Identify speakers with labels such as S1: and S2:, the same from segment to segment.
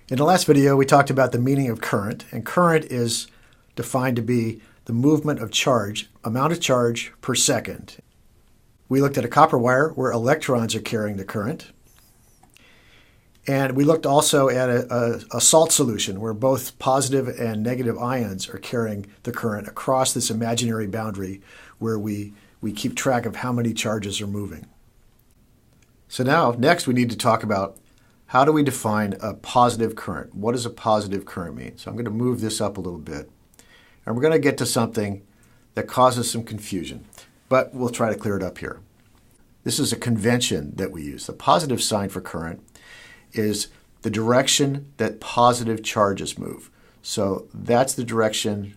S1: In the last video, we talked about the meaning of current, and current is defined to be the movement of charge, amount of charge per second. We looked at a copper wire where electrons are carrying the current. And we looked also at a salt solution where both positive and negative ions are carrying the current across this imaginary boundary where we keep track of how many charges are moving. So now, next we need to talk about how do we define a positive current? What does a positive current mean? So I'm going to move this up a little bit. And we're going to get to something that causes some confusion, but we'll try to clear it up here. This is a convention that we use. The positive sign for current is the direction that positive charges move. So that's the direction,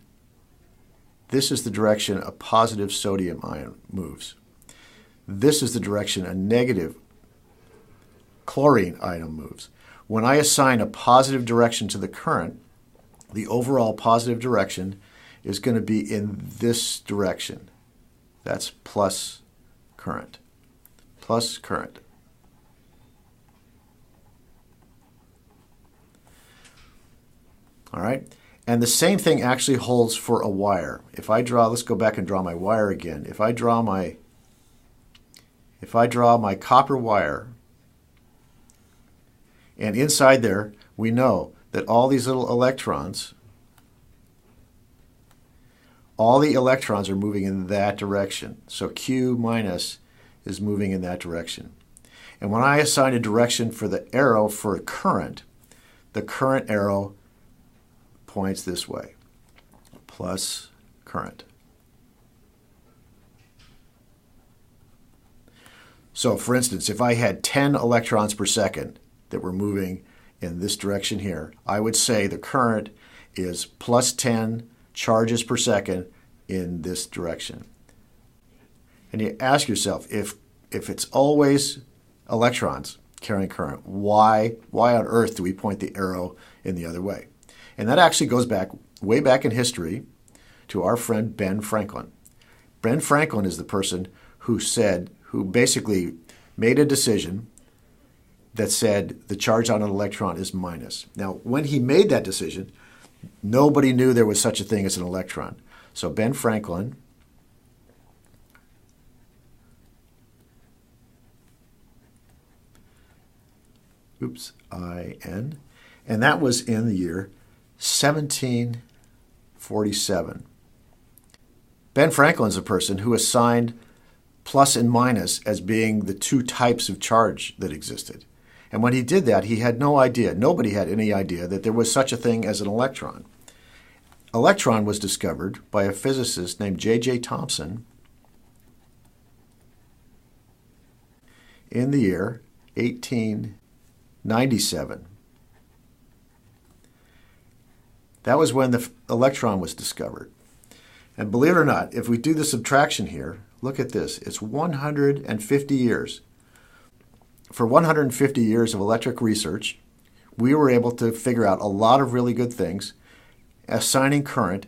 S1: this is the direction a positive sodium ion moves. This is the direction a negative chlorine ion moves. When I assign a positive direction to the current, the overall positive direction is going to be in this direction. That's plus current. Plus current. All right? And the same thing actually holds for a wire. If I draw, let's go back and draw my wire again. If I draw my copper wire, and inside there, we know that all these little electrons, all the electrons are moving in that direction. So Q minus is moving in that direction. And when I assign a direction for the arrow for a current, the current arrow points this way, plus current. So for instance, if I had 10 electrons per second that were moving in this direction here, I would say the current is plus 10 charges per second in this direction. And you ask yourself, if it's always electrons carrying current, why on earth do we point the arrow in the other way? And that actually goes back, way back in history, to our friend Ben Franklin. Ben Franklin is the person who basically made a decision that said the charge on an electron is minus. Now, when he made that decision, nobody knew there was such a thing as an electron. So Ben Franklin I-N, and that was in the year 1747. Ben Franklin is a person who assigned plus and minus as being the two types of charge that existed. And when he did that, he had no idea, nobody had any idea that there was such a thing as an electron. Electron was discovered by a physicist named J.J. Thomson in the year 1897. That was when the electron was discovered. And believe it or not, if we do the subtraction here, look at this. It's 150 years. For 150 years of electric research, we were able to figure out a lot of really good things, assigning current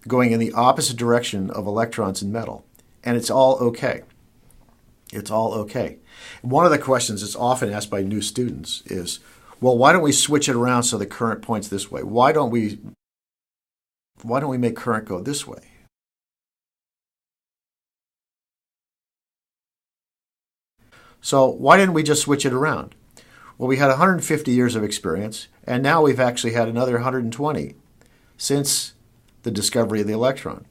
S1: going in the opposite direction of electrons in metal. And it's all okay. It's all okay. One of the questions that's often asked by new students is, well, why don't we switch it around so the current points this way? Why don't we make current go this way? So why didn't we just switch it around? Well, we had 150 years of experience, and now we've actually had another 120 since the discovery of the electron.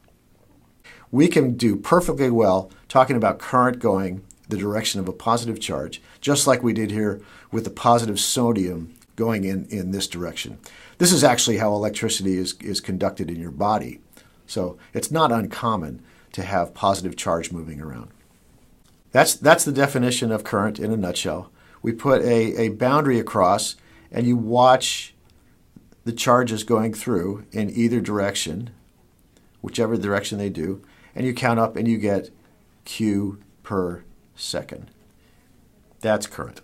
S1: We can do perfectly well talking about current going the direction of a positive charge, just like we did here with the positive sodium going in this direction. This is actually how electricity is conducted in your body. So it's not uncommon to have positive charge moving around. That's the definition of current in a nutshell. We put a boundary across, and you watch the charges going through in either direction, whichever direction they do, and you count up and you get Q per second. That's current.